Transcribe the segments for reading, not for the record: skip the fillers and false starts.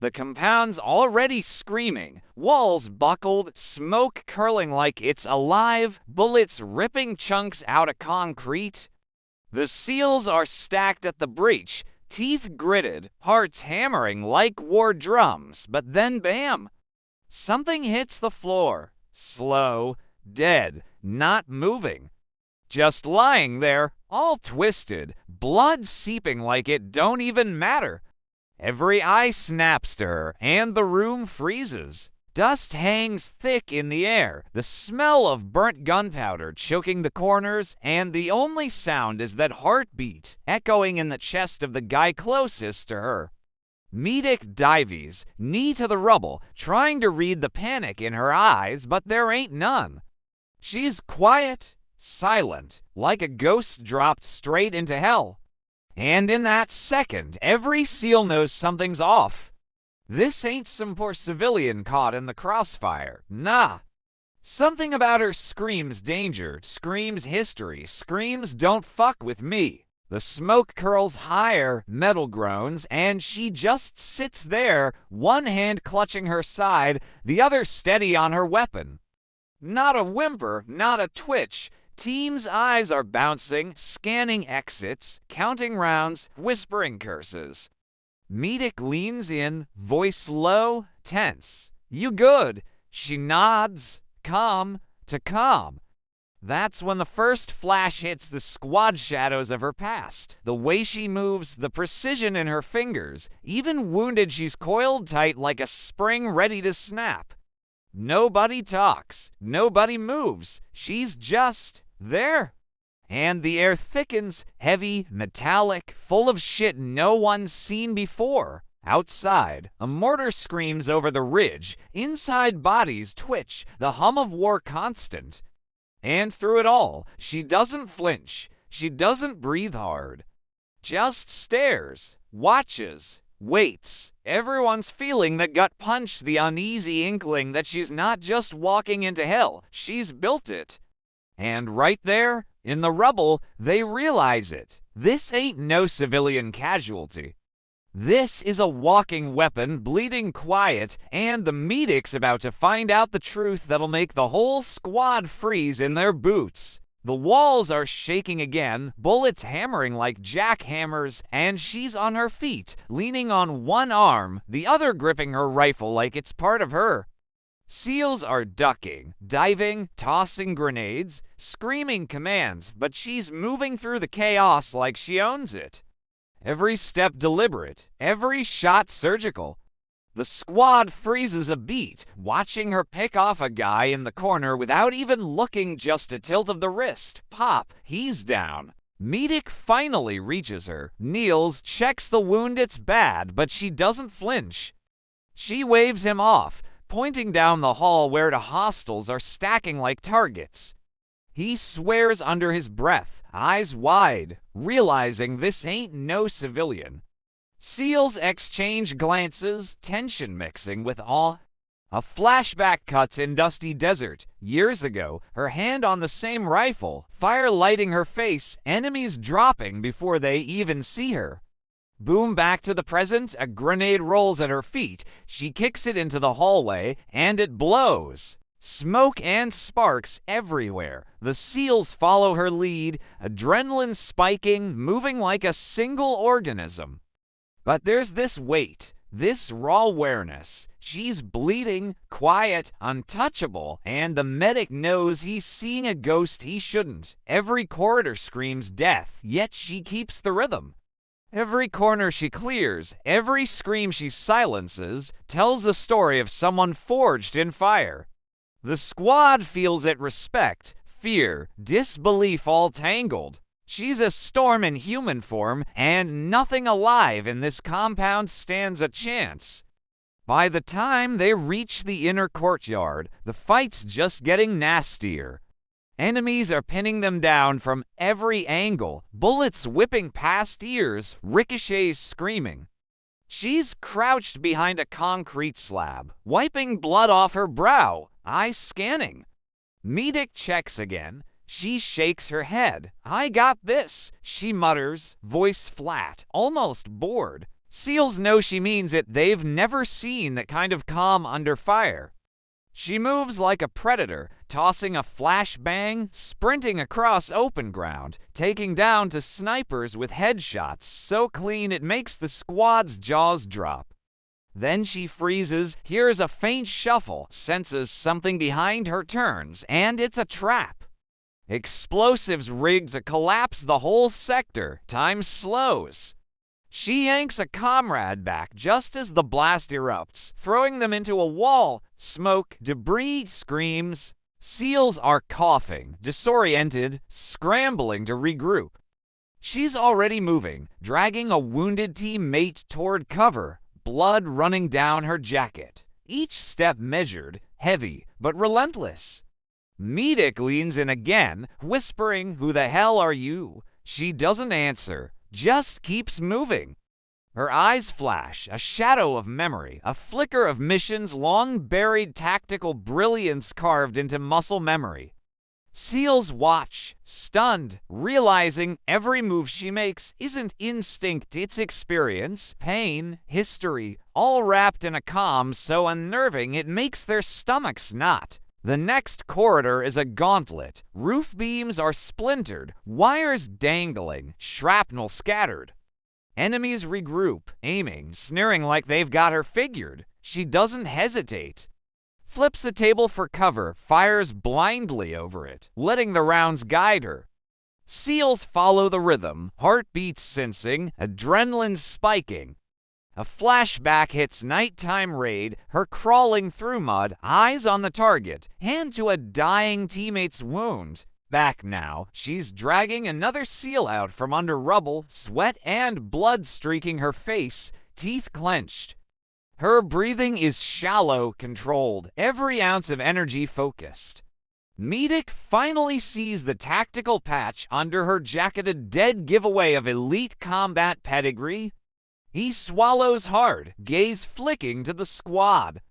The compound's already screaming, walls buckled, smoke curling like it's alive, bullets ripping chunks out of concrete. The seals are stacked at the breach, teeth gritted, hearts hammering like war drums, but then bam! Something hits the floor, slow, dead, not moving. Just lying there, all twisted, blood seeping like it don't even matter. Every eye snaps to her, and the room freezes. Dust hangs thick in the air, the smell of burnt gunpowder choking the corners, and the only sound is that heartbeat echoing in the chest of the guy closest to her. Medic dives, knee to the rubble, trying to read the panic in her eyes, but there ain't none. She's quiet, silent, like a ghost dropped straight into hell. And in that second, every SEAL knows something's off. This ain't some poor civilian caught in the crossfire. Nah. Something about her screams danger, screams history, screams don't fuck with me. The smoke curls higher, metal groans, and she just sits there, one hand clutching her side, the other steady on her weapon. Not a whimper, not a twitch. Team's eyes are bouncing, scanning exits, counting rounds, whispering curses. Medic leans in, voice low, tense. You good? She nods, calm to calm. That's when the first flash hits the squad shadows of her past. The way she moves, the precision in her fingers. Even wounded, she's coiled tight like a spring ready to snap. Nobody talks. Nobody moves. She's just there. And the air thickens, heavy, metallic, full of shit no one's seen before. Outside, a mortar screams over the ridge. Inside, bodies twitch, the hum of war constant. And through it all, she doesn't flinch. She doesn't breathe hard. Just stares, watches, waits. Everyone's feeling the gut punch, the uneasy inkling that she's not just walking into hell, she's built it. And right there, in the rubble, they realize it. This ain't no civilian casualty. This is a walking weapon, bleeding quiet, and the medic's about to find out the truth that'll make the whole squad freeze in their boots. The walls are shaking again, bullets hammering like jackhammers, and she's on her feet, leaning on one arm, the other gripping her rifle like it's part of her. SEALs are ducking, diving, tossing grenades, screaming commands, but she's moving through the chaos like she owns it. Every step deliberate, every shot surgical. The squad freezes a beat, watching her pick off a guy in the corner without even looking, just a tilt of the wrist. Pop, he's down. Medic finally reaches her, kneels, checks the wound, it's bad, but she doesn't flinch. She waves him off, pointing down the hall where the hostiles are stacking like targets. He swears under his breath, eyes wide, realizing this ain't no civilian. SEALs exchange glances, tension mixing with awe. A flashback cuts in dusty desert. Years ago, her hand on the same rifle, fire lighting her face, enemies dropping before they even see her. Boom back to the present, a grenade rolls at her feet. She kicks it into the hallway, and it blows. Smoke and sparks everywhere. The SEALs follow her lead, adrenaline spiking, moving like a single organism. But there's this weight, this raw awareness. She's bleeding, quiet, untouchable, and the medic knows he's seeing a ghost he shouldn't. Every corridor screams death, yet she keeps the rhythm. Every corner she clears, every scream she silences, tells the story of someone forged in fire. The squad feels it respect, fear, disbelief all tangled. She's a storm in human form, and nothing alive in this compound stands a chance. By the time they reach the inner courtyard, the fight's just getting nastier. Enemies are pinning them down from every angle, bullets whipping past ears, ricochets screaming. She's crouched behind a concrete slab, wiping blood off her brow, eyes scanning. Medic checks again. She shakes her head. I got this, she mutters, voice flat, almost bored. Seals know she means it. They've never seen that kind of calm under fire. She moves like a predator, tossing a flashbang, sprinting across open ground, taking down to snipers with headshots so clean it makes the squad's jaws drop. Then she freezes, hears a faint shuffle, senses something behind her, turns, and it's a trap. Explosives rigged to collapse the whole sector. Time slows. She yanks a comrade back just as the blast erupts, throwing them into a wall. Smoke, debris, screams. Seals are coughing, disoriented, scrambling to regroup. She's already moving, dragging a wounded teammate toward cover, blood running down her jacket. Each step measured, heavy, but relentless. Medic leans in again, whispering, "Who the hell are you?" She doesn't answer. Just keeps moving. Her eyes flash, a shadow of memory, a flicker of mission's long-buried tactical brilliance carved into muscle memory. Seals watch, stunned, realizing every move she makes isn't instinct, it's experience, pain, history, all wrapped in a calm so unnerving it makes their stomachs knot. The next corridor is a gauntlet. Roof beams are splintered, wires dangling, shrapnel scattered. Enemies regroup, aiming, sneering like they've got her figured. She doesn't hesitate. Flips a table for cover, fires blindly over it, letting the rounds guide her. Seals follow the rhythm, heartbeats sensing, adrenaline spiking. A flashback hits nighttime raid, her crawling through mud, eyes on the target, hand to a dying teammate's wound. Back now, she's dragging another seal out from under rubble, sweat and blood streaking her face, teeth clenched. Her breathing is shallow, controlled, every ounce of energy focused. Medic finally sees the tactical patch under her jacketed dead giveaway of elite combat pedigree. He swallows hard, gaze flicking to the squad.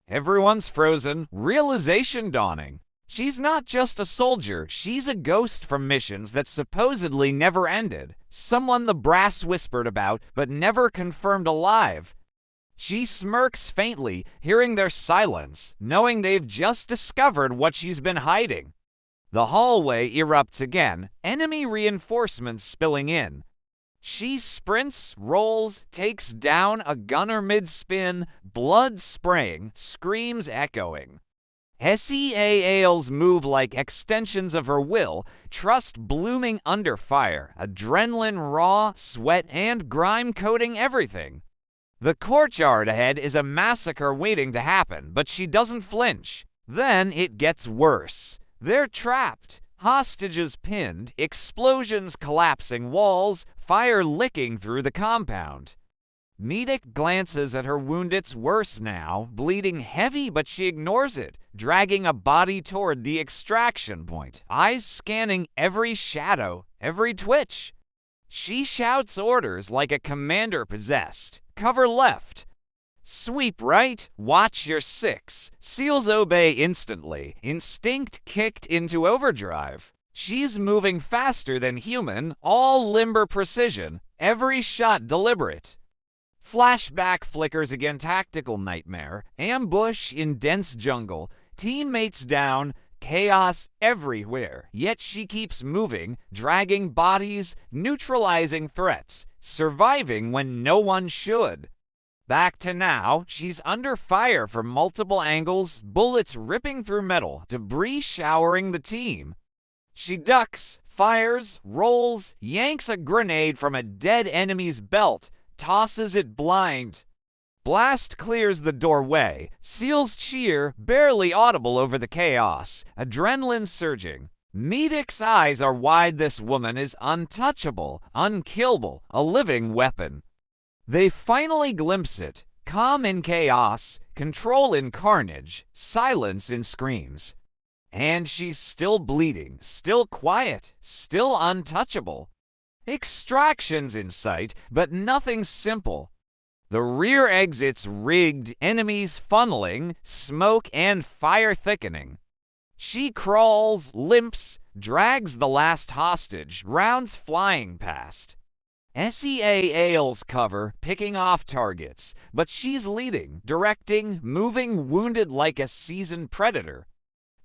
Everyone's frozen, realization dawning. She's not just a soldier, she's a ghost from missions that supposedly never ended. Someone the brass whispered about, but never confirmed alive. She smirks faintly, hearing their silence, knowing they've just discovered what she's been hiding. The hallway erupts again, enemy reinforcements spilling in. She sprints, rolls, takes down a gunner mid-spin, blood spraying, screams echoing. SEALs move like extensions of her will, trust blooming under fire, adrenaline raw, sweat and grime coating everything. The courtyard ahead is a massacre waiting to happen, but she doesn't flinch. Then it gets worse. They're trapped. Hostages pinned, explosions collapsing walls, fire licking through the compound. Medic glances at her wound. It's worse now, bleeding heavy, but she ignores it, dragging a body toward the extraction point, eyes scanning every shadow, every twitch. She shouts orders like a commander possessed. Cover left. Sweep right, watch your six. Seals obey instantly, instinct kicked into overdrive. She's moving faster than human, all limber precision, every shot deliberate. Flashback flickers again, tactical nightmare, ambush in dense jungle, teammates down, chaos everywhere. Yet she keeps moving, dragging bodies, neutralizing threats, surviving when no one should. Back to now, she's under fire from multiple angles, bullets ripping through metal, debris showering the team. She ducks, fires, rolls, yanks a grenade from a dead enemy's belt, tosses it blind. Blast clears the doorway, Seals cheer, barely audible over the chaos, adrenaline surging. Medic's eyes are wide. This woman is untouchable, unkillable, a living weapon. They finally glimpse it, calm in chaos, control in carnage, silence in screams. And she's still bleeding, still quiet, still untouchable. Extractions in sight, but nothing simple. The rear exits rigged, enemies funneling, smoke and fire thickening. She crawls, limps, drags the last hostage, rounds flying past. SEA Ailes cover, picking off targets, but she's leading, directing, moving, wounded like a seasoned predator.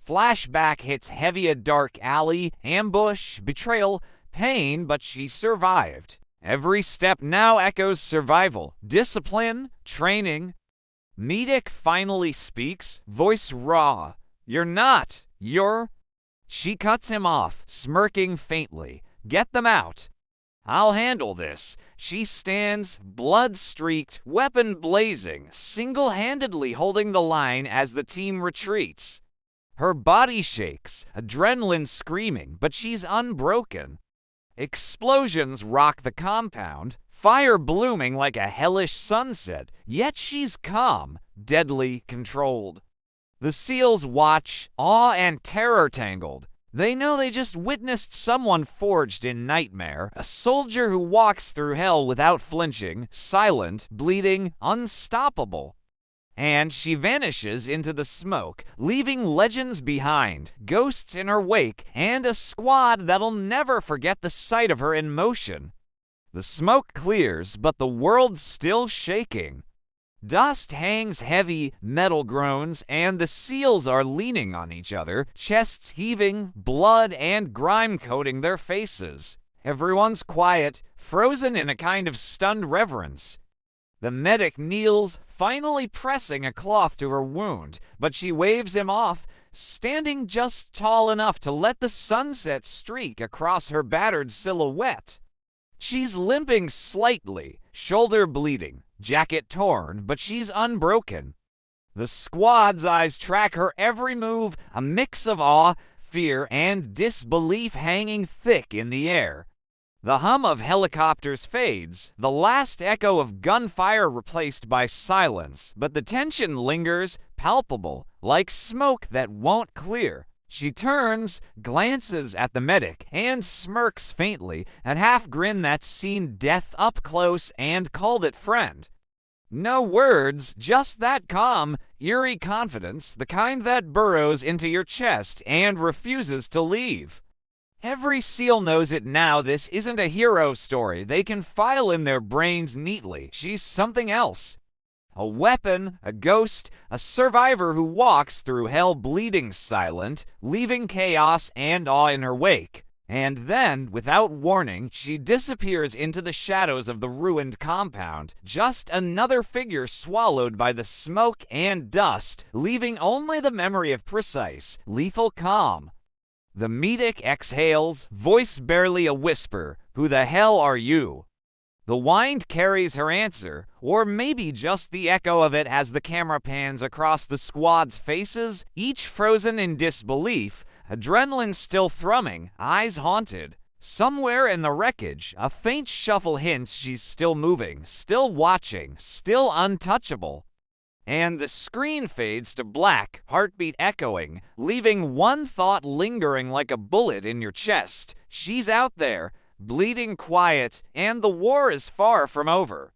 Flashback hits heavy a dark alley, ambush, betrayal, pain, but she survived. Every step now echoes survival, discipline, training. Medic finally speaks, voice raw. You're not. You're. She cuts him off, smirking faintly. Get them out. I'll handle this. She stands, blood-streaked, weapon blazing, single-handedly holding the line as the team retreats. Her body shakes, adrenaline screaming, but she's unbroken. Explosions rock the compound, fire blooming like a hellish sunset, yet she's calm, deadly controlled. The SEALs watch, awe and terror tangled. They know they just witnessed someone forged in nightmare, a soldier who walks through hell without flinching, silent, bleeding, unstoppable. And she vanishes into the smoke, leaving legends behind, ghosts in her wake, and a squad that'll never forget the sight of her in motion. The smoke clears, but the world's still shaking. Dust hangs heavy, metal groans, and the SEALs are leaning on each other, chests heaving, blood and grime coating their faces. Everyone's quiet, frozen in a kind of stunned reverence. The medic kneels, finally pressing a cloth to her wound, but she waves him off, standing just tall enough to let the sunset streak across her battered silhouette. She's limping slightly, shoulder bleeding, jacket torn, but she's unbroken. The squad's eyes track her every move, a mix of awe, fear, and disbelief hanging thick in the air. The hum of helicopters fades, the last echo of gunfire replaced by silence, but the tension lingers, palpable, like smoke that won't clear. She turns, glances at the medic, and smirks faintly, a half-grin that's seen death up close and called it friend. No words, just that calm, eerie confidence, the kind that burrows into your chest and refuses to leave. Every SEAL knows it now. This isn't a hero story. They can file in their brains neatly. She's something else. A weapon, a ghost, a survivor who walks through hell bleeding silent, leaving chaos and awe in her wake. And then, without warning, she disappears into the shadows of the ruined compound, just another figure swallowed by the smoke and dust, leaving only the memory of precise, lethal calm. The medic exhales, voice barely a whisper, "Who the hell are you?" The wind carries her answer, or maybe just the echo of it as the camera pans across the squad's faces, each frozen in disbelief, adrenaline still thrumming, eyes haunted. Somewhere in the wreckage, a faint shuffle hints she's still moving, still watching, still untouchable. And the screen fades to black, heartbeat echoing, leaving one thought lingering like a bullet in your chest. She's out there, bleeding quiet, and the war is far from over.